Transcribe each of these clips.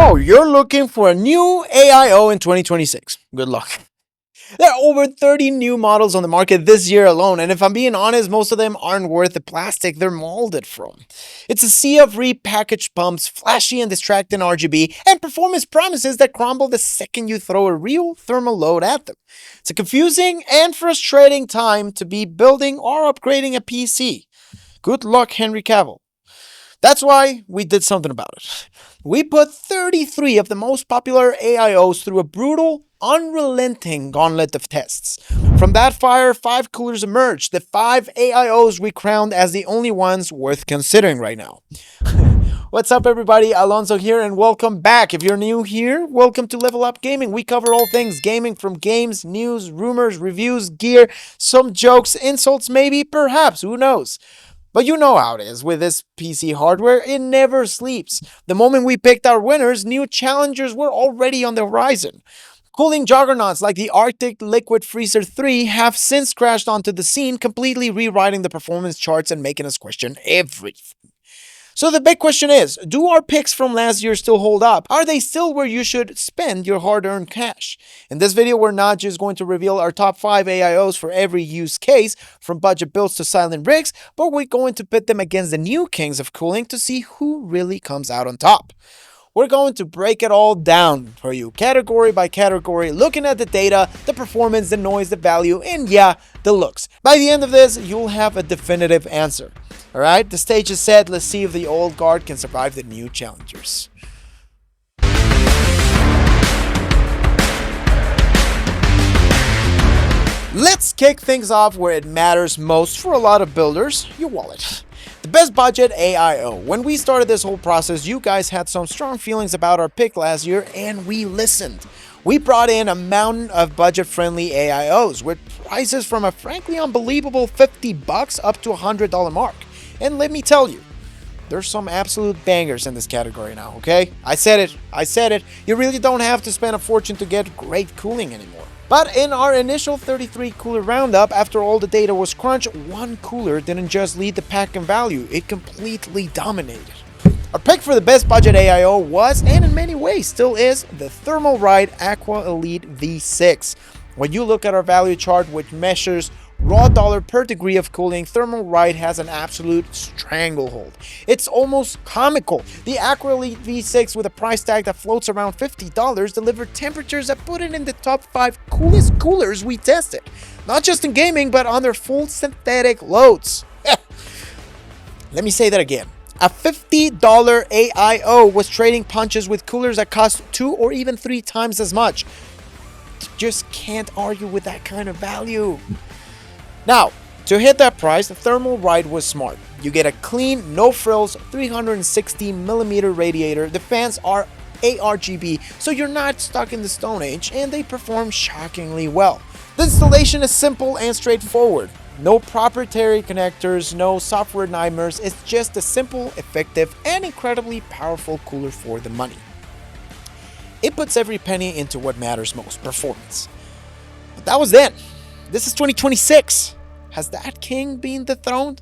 So, you're looking for a new AIO in 2026. Good luck. There are over 30 new models on the market this year alone, and if I'm being honest, most of them aren't worth the plastic they're molded from. It's a sea of repackaged pumps, flashy and distracting RGB, and performance promises that crumble the second you throw a real thermal load at them. It's a confusing and frustrating time to be building or upgrading a PC. Good luck, Henry Cavill. That's why we did something about it. We put 33 of the most popular AIOs through a brutal, unrelenting gauntlet of tests. From that fire, 5 coolers emerged, the 5 AIOs we crowned as the only ones worth considering right now. What's up, everybody? Alonso here, and welcome back. If you're new here, welcome to Level Up Gaming. We cover all things gaming, from games, news, rumors, reviews, gear, some jokes, insults, maybe, perhaps, who knows? But you know how it is with this PC hardware, it never sleeps. The moment we picked our winners, new challengers were already on the horizon. Cooling juggernauts like the Arctic Liquid Freezer 3 have since crashed onto the scene, completely rewriting the performance charts and making us question everything. So the big question is, do our picks from last year still hold up? Are they still where you should spend your hard-earned cash? In this video, we're not just going to reveal our top 5 AIOs for every use case, from budget builds to silent rigs, but we're going to pit them against the new kings of cooling to see who really comes out on top. We're going to break it all down for you, category by category, looking at the data, the performance, the noise, the value, and yeah, the looks. By the end of this, you'll have a definitive answer. Alright, the stage is set. Let's see if the old guard can survive the new challengers. Let's kick things off where it matters most for a lot of builders, your wallet. The best budget AIO. When we started this whole process, you guys had some strong feelings about our pick last year, and we listened. We brought in a mountain of budget-friendly AIOs with prices from a frankly unbelievable $50 up to $100 mark. And let me tell you, there's some absolute bangers in this category now, okay? I said it. You really don't have to spend a fortune to get great cooling anymore. But in our initial 33 cooler roundup, after all the data was crunched, one cooler didn't just lead the pack in value, it completely dominated. Our pick for the best budget AIO was, and in many ways still is, the Thermalright Aqua Elite V6. When you look at our value chart, which measures raw dollar per degree of cooling, Thermalright has an absolute stranglehold. It's almost comical. The Aqua Elite V6, with a price tag that floats around $50, delivered temperatures that put it in the top 5 coolest coolers we tested. Not just in gaming, but on their full synthetic loads. Let me say that again. A $50 AIO was trading punches with coolers that cost 2 or even 3 times as much. Just can't argue with that kind of value. Now, to hit that price, the Thermalright was smart. You get a clean, no-frills 360mm radiator. The fans are ARGB, so you're not stuck in the Stone Age, and they perform shockingly well. The installation is simple and straightforward. No proprietary connectors, no software nightmares. It's just a simple, effective, and incredibly powerful cooler for the money. It puts every penny into what matters most, performance. But that was then. This is 2026. Has that king been dethroned?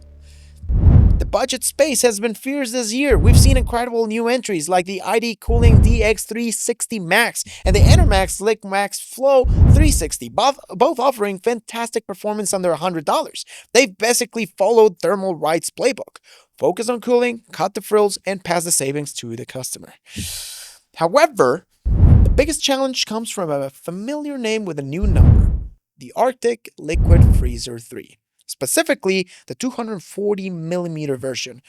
The budget space has been fierce this year. We've seen incredible new entries like the ID Cooling DX360 Max and the Enermax LiqMaxFlow 360, both offering fantastic performance under $100. They've basically followed Thermalright's playbook. Focus on cooling, cut the frills, and pass the savings to the customer. However, the biggest challenge comes from a familiar name with a new number. The Arctic Liquid Freezer 3, specifically the 240mm version.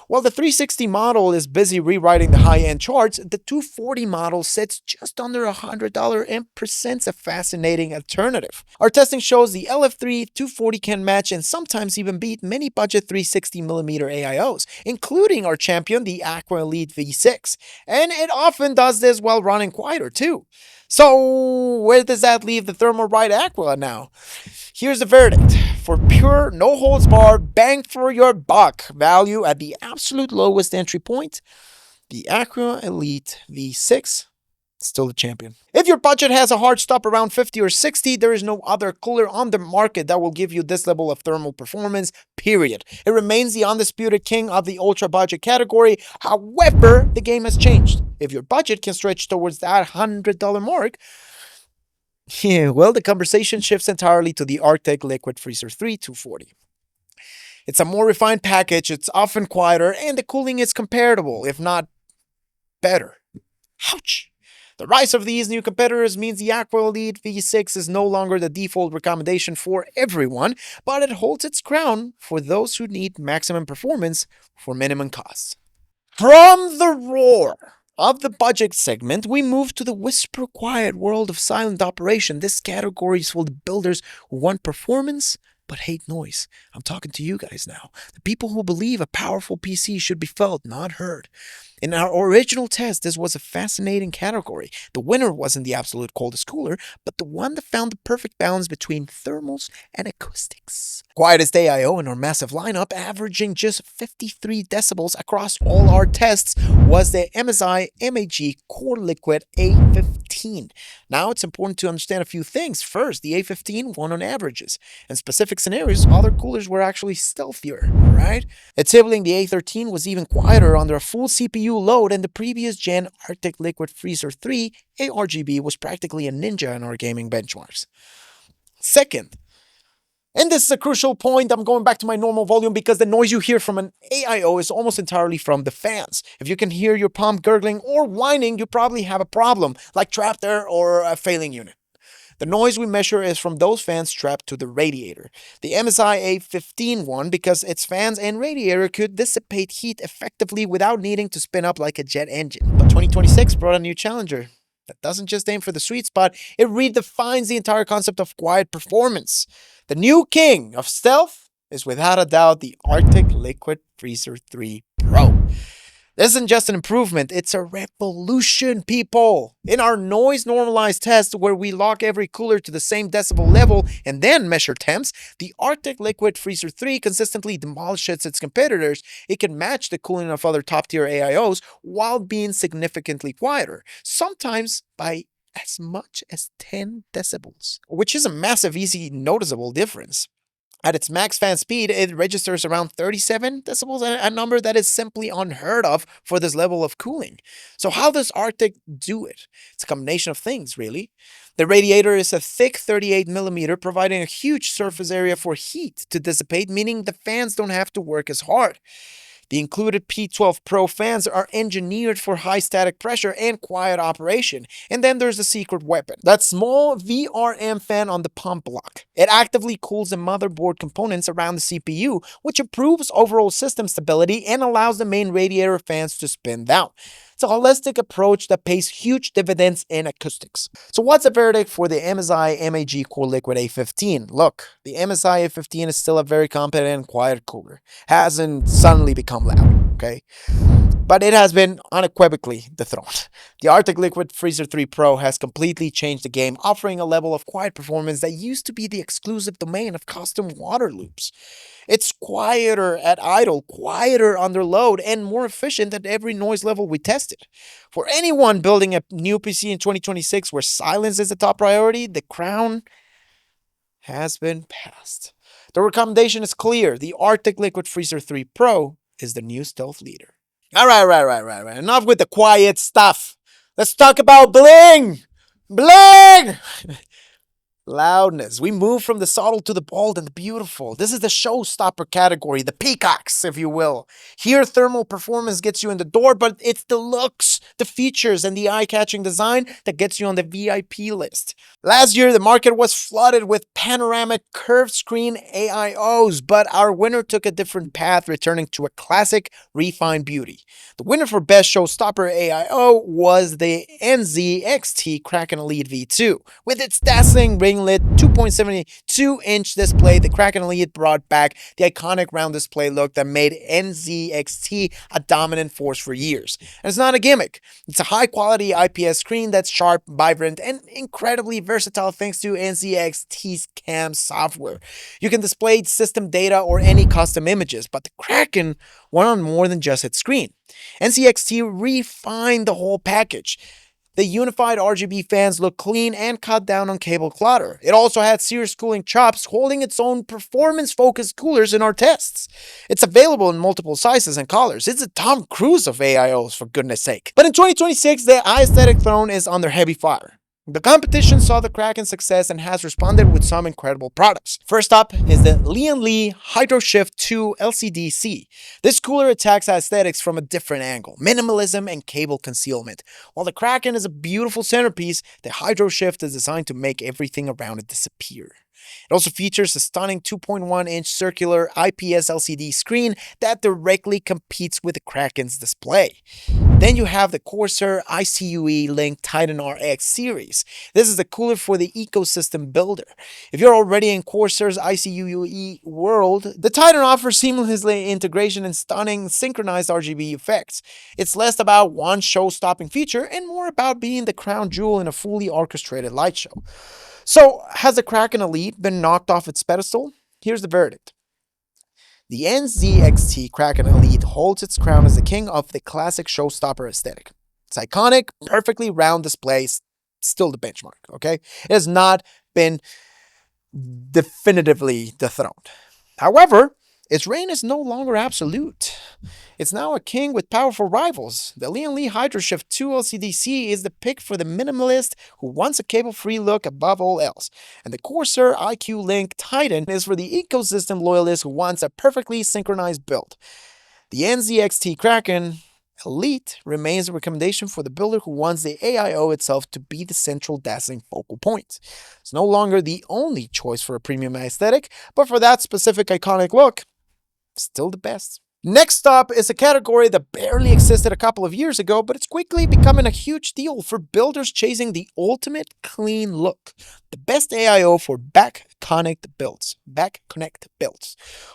While the 360 model is busy rewriting the high-end charts, the 240 model sits just under $100 and presents a fascinating alternative. Our testing shows the LF3 240 can match and sometimes even beat many budget 360mm AIOs, including our champion, the Aqua Elite V6. And it often does this while running quieter too. So where does that leave the Thermalright Aqua now? Here's the verdict. For pure, no-holds-barred, bang-for-your-buck value at the absolute lowest entry point, the Aqua Elite V6 still the champion. If your budget has a hard stop around 50 or 60, there is no other cooler on the market that will give you this level of thermal performance, period. It remains the undisputed king of the ultra budget category. However, the game has changed. If your budget can stretch towards that $100 mark, yeah, well, the conversation shifts entirely to the Arctic Liquid Freezer 3 240. It's a more refined package, it's often quieter, and the cooling is comparable, if not better. Ouch! The rise of these new competitors means the Aqua Elite V6 is no longer the default recommendation for everyone, but it holds its crown for those who need maximum performance for minimum costs. From the roar of the budget segment, we move to the whisper quiet world of silent operation. This category is for the builders who want performance but hate noise. I'm talking to you guys now. The people who believe a powerful PC should be felt, not heard. In our original test, this was a fascinating category. The winner wasn't the absolute coldest cooler, but the one that found the perfect balance between thermals and acoustics. Quietest AIO in our massive lineup, averaging just 53 decibels across all our tests, was the MSI MAG CoreLiquid A15. Now, it's important to understand a few things. First, the A15 won on averages. In specific scenarios, other coolers were actually stealthier, right? Its sibling, the A13, was even quieter under a full CPU load, and the previous gen Arctic Liquid Freezer 3 ARGB was practically a ninja in our gaming benchmarks. Second, and this is a crucial point, I'm going back to my normal volume because the noise you hear from an AIO is almost entirely from the fans. If you can hear your pump gurgling or whining, you probably have a problem, like trapped air or a failing unit. The noise we measure is from those fans strapped to the radiator. The MSI A15 won because its fans and radiator could dissipate heat effectively without needing to spin up like a jet engine. But 2026 brought a new challenger that doesn't just aim for the sweet spot, it redefines the entire concept of quiet performance. The new king of stealth is without a doubt the Arctic Liquid Freezer 3 Pro. This isn't just an improvement, it's a revolution, people. In our noise normalized test where we lock every cooler to the same decibel level and then measure temps, the Arctic Liquid Freezer 3 consistently demolishes its competitors. It can match the cooling of other top tier AIOs while being significantly quieter, sometimes by as much as 10 decibels, which is a massive, easy, noticeable difference. At its max fan speed, it registers around 37 decibels, a number that is simply unheard of for this level of cooling. So how does Arctic do it? It's a combination of things, really. The radiator is a thick 38mm, providing a huge surface area for heat to dissipate, meaning the fans don't have to work as hard. The included P12 Pro fans are engineered for high static pressure and quiet operation. And then there's the secret weapon, that small VRM fan on the pump block. It actively cools the motherboard components around the CPU, which improves overall system stability and allows the main radiator fans to spin down. It's a holistic approach that pays huge dividends in acoustics. So what's the verdict for the MSI MAG CoreLiquid A15? Look, the MSI A15 is still a very competent and quiet cooler. Hasn't suddenly become loud, okay? But it has been unequivocally dethroned. The Arctic Liquid Freezer 3 Pro has completely changed the game, offering a level of quiet performance that used to be the exclusive domain of custom water loops. It's quieter at idle, quieter under load, and more efficient at every noise level we tested. For anyone building a new PC in 2026 where silence is the top priority, the crown has been passed. The recommendation is clear. The Arctic Liquid Freezer 3 Pro is the new stealth leader. All right. Enough with the quiet stuff. Let's talk about bling! Bling! Loudness. We move from the subtle to the bold and the beautiful. This is the showstopper category, the peacocks, if you will. Here, thermal performance gets you in the door, but it's the looks, the features, and the eye-catching design that gets you on the VIP list. Last year, the market was flooded with panoramic curved screen AIOs, but our winner took a different path, returning to a classic, refined beauty. The winner for Best Showstopper AIO was the NZXT Kraken Elite V2. With its dazzling ring lit 2.72-inch display, the Kraken Elite brought back the iconic round display look that made NZXT a dominant force for years. And it's not a gimmick. It's a high-quality IPS screen that's sharp, vibrant, and incredibly versatile thanks to NZXT's CAM software. You can display system data or any custom images, but the Kraken went on more than just its screen. NZXT refined the whole package. The unified RGB fans look clean and cut down on cable clutter. It also had Cirrus cooling chops, holding its own performance-focused coolers in our tests. It's available in multiple sizes and colors. It's a Tom Cruise of AIOs, for goodness sake. But in 2026, the aesthetic throne is under heavy fire. The competition saw the Kraken's success and has responded with some incredible products. First up is the Lian HydroShift 2 LCD-C. This cooler attacks aesthetics from a different angle, minimalism and cable concealment. While the Kraken is a beautiful centerpiece, the HydroShift is designed to make everything around it disappear. It also features a stunning 2.1-inch circular IPS LCD screen that directly competes with the Kraken's display. Then you have the Corsair iCUE Link Titan RX series. This is the cooler for the ecosystem builder. If you're already in Corsair's iCUE world, the Titan offers seamless integration and stunning synchronized RGB effects. It's less about one show-stopping feature and more about being the crown jewel in a fully orchestrated light show. So, has the Kraken Elite been knocked off its pedestal? Here's the verdict. The NZXT Kraken Elite holds its crown as the king of the classic showstopper aesthetic. Its iconic, perfectly round display is still the benchmark, okay? It has not been definitively dethroned. However, its reign is no longer absolute. It's now a king with powerful rivals. The Lian HydroShift 2 LCD-C is the pick for the minimalist who wants a cable-free look above all else. And the Corsair iCUE Link Titan is for the ecosystem loyalist who wants a perfectly synchronized build. The NZXT Kraken Elite remains a recommendation for the builder who wants the AIO itself to be the central dazzling focal point. It's no longer the only choice for a premium aesthetic, but for that specific iconic look, still the best. Next up is a category that barely existed a couple of years ago, but it's quickly becoming a huge deal for builders chasing the ultimate clean look. The best AIO for back-connect builds.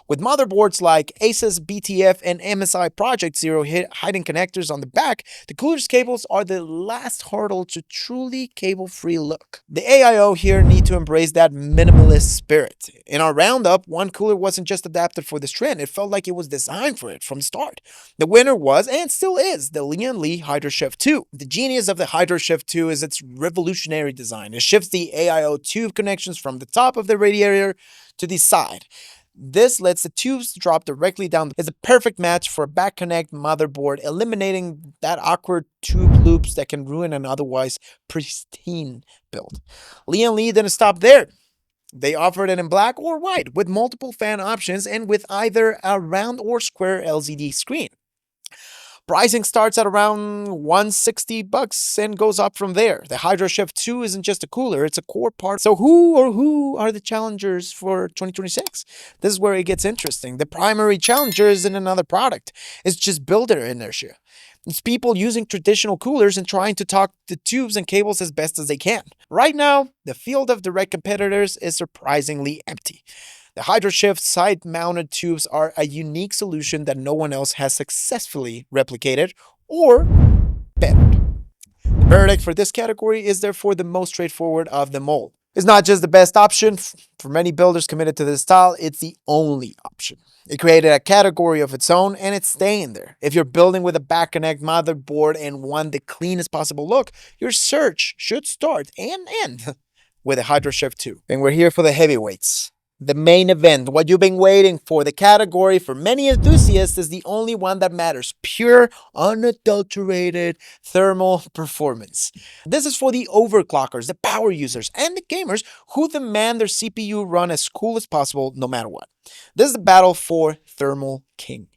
With motherboards like Asus, BTF, and MSI Project Zero hiding connectors on the back, the cooler's cables are the last hurdle to truly cable-free look. The AIO here need to embrace that minimalist spirit. In our roundup, one cooler wasn't just adapted for this trend, it felt like it was designed for it from the start. The winner was, and still is, the Lian HydroShift 2. The genius of the HydroShift 2 is its revolutionary design. It shifts the AIO tube connections from the top of the radiator to the side. This lets the tubes drop directly down. It's a perfect match for a back connect motherboard, eliminating that awkward tube loops that can ruin an otherwise pristine build. Lian didn't stop there. They offered it in black or white with multiple fan options and with either a round or square LCD screen. Pricing starts at around $160 and goes up from there. The HydroShift 2 isn't just a cooler, it's a core part. So who are the challengers for 2026? This is where it gets interesting. The primary challenger isn't another product. It's just builder inertia. It's people using traditional coolers and trying to talk the tubes and cables as best as they can. Right now, the field of direct competitors is surprisingly empty. The HydroShift side-mounted tubes are a unique solution that no one else has successfully replicated or bettered. The verdict for this category is therefore the most straightforward of them all. It's not just the best option. For many builders committed to this style, it's the only option. It created a category of its own, and it's staying there. If you're building with a back connect motherboard and want the cleanest possible look, your search should start and end with a HydroShift 2. And we're here for the heavyweights. The main event, what you've been waiting for. The category for many enthusiasts is the only one that matters. Pure, unadulterated thermal performance. This is for the overclockers, the power users, and the gamers who demand their CPU run as cool as possible no matter what. This is the battle for Thermal King.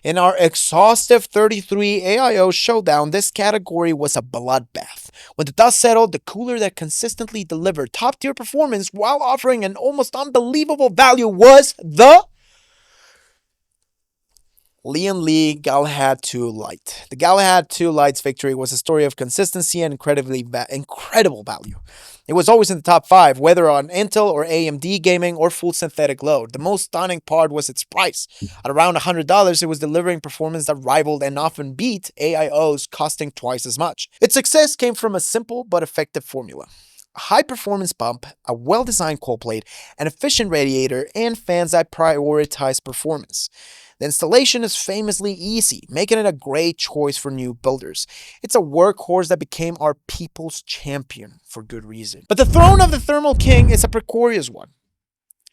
In our exhaustive 33 AIO showdown, this category was a bloodbath. When the dust settled, the cooler that consistently delivered top-tier performance while offering an almost unbelievable value was the Lian Galahad 2 Lite. The Galahad 2 Lite's victory was a story of consistency and incredible value. It was always in the top 5, whether on Intel or AMD gaming or full synthetic load. The most stunning part was its price. At around $100, it was delivering performance that rivaled and often beat AIOs costing twice as much. Its success came from a simple but effective formula. A high-performance pump, a well-designed cold plate, an efficient radiator, and fans that prioritize performance. The installation is famously easy, making it a great choice for new builders. It's a workhorse that became our people's champion for good reason. But the throne of the Thermal King is a precarious one.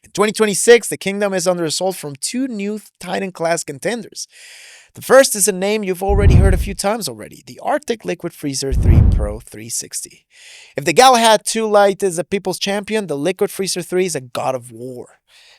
In 2026, the kingdom is under assault from two new Titan-class contenders. The first is a name you've already heard a few times already, the Arctic Liquid Freezer 3 Pro 360. If the Galahad 2 Lite is a people's champion, the Liquid Freezer 3 is a god of war.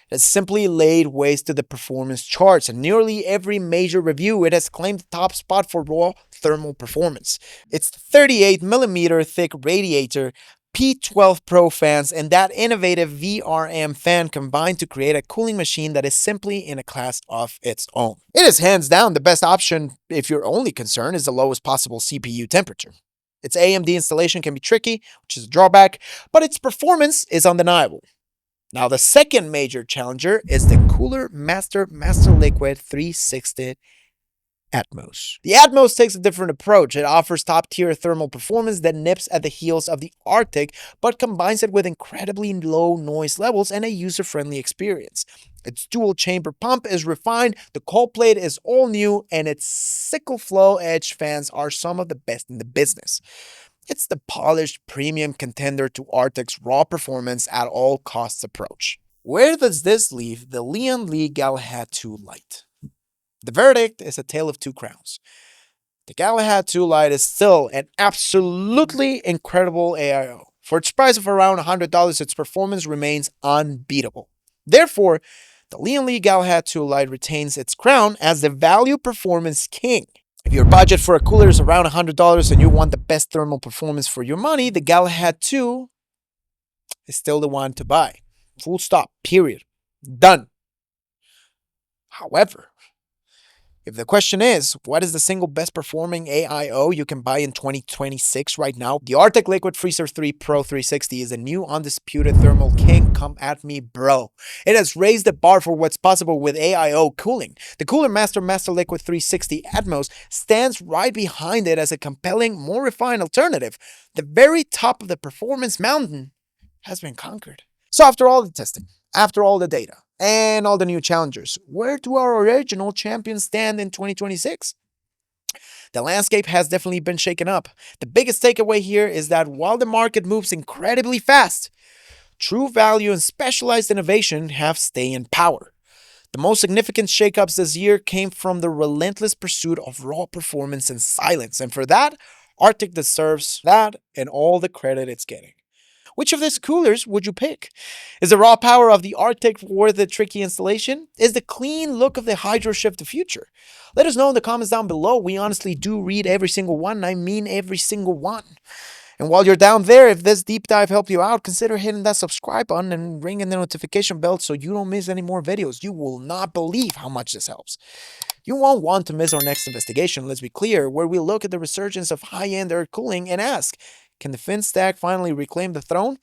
It has simply laid waste to the performance charts, and nearly every major review it has claimed the top spot for raw thermal performance. Its 38mm thick radiator, P12 Pro fans, and that innovative VRM fan combined to create a cooling machine that is simply in a class of its own. It is hands down the best option if your only concern is the lowest possible CPU temperature. Its AMD installation can be tricky, which is a drawback, but its performance is undeniable. Now the second major challenger is the cooler MasterLiquid 360 Atmos. The Atmos takes a different approach. It offers top-tier thermal performance that nips at the heels of the Arctic, but combines it with incredibly low noise levels and a user-friendly experience. Its dual-chamber pump is refined, the cold plate is all new, and its sickle flow edge fans are some of the best in the business. It's the polished premium contender to Arctic's raw performance at all costs approach. Where does this leave the Lian Galahad 2 Lite? The verdict is a tale of two crowns. The Galahad 2 Lite is still an absolutely incredible AIO. For its price of around $100, its performance remains unbeatable. Therefore, the Lian Galahad 2 Lite retains its crown as the value performance king. If your budget for a cooler is around $100 and you want the best thermal performance for your money, the Galahad 2 is still the one to buy. Full stop. Period. Done. However, if the question is, what is the single best performing AIO you can buy in 2026 right now? The Arctic Liquid Freezer 3 Pro 360 is a new undisputed thermal king. Come at me, bro. It has raised the bar for what's possible with AIO cooling. The Cooler MasterLiquid 360 Atmos stands right behind it as a compelling, more refined alternative. The very top of the performance mountain has been conquered. So after all the testing, after all the data, and all the new challengers, where do our original champions stand in 2026? The landscape has definitely been shaken up. The biggest takeaway here is that while the market moves incredibly fast, true value and specialized innovation have staying power. The most significant shakeups this year came from the relentless pursuit of raw performance and silence, and for that, Arctic deserves that and all the credit it's getting. Which of these coolers would you pick? Is the raw power of the Arctic worth the tricky installation? Is the clean look of the HydroShift the future? Let us know in the comments down below. We honestly do read every single one. I mean every single one. And while you're down there, if this deep dive helped you out, consider hitting that subscribe button and ringing the notification bell so you don't miss any more videos. You will not believe how much this helps. You won't want to miss our next investigation, let's be clear, where we look at the resurgence of high-end air cooling and ask, can the fin stack finally reclaim the throne?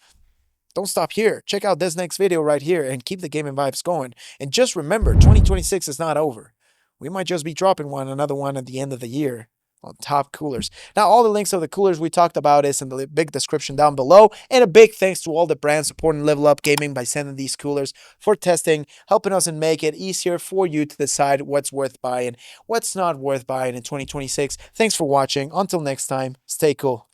Don't stop here. Check out this next video right here and keep the gaming vibes going. And just remember, 2026 is not over. We might just be dropping another one at the end of the year on top coolers. Now, all the links of the coolers we talked about is in the big description down below. And a big thanks to all the brands supporting Level Up Gaming by sending these coolers for testing, helping us and make it easier for you to decide what's worth buying, what's not worth buying in 2026. Thanks for watching. Until next time, stay cool.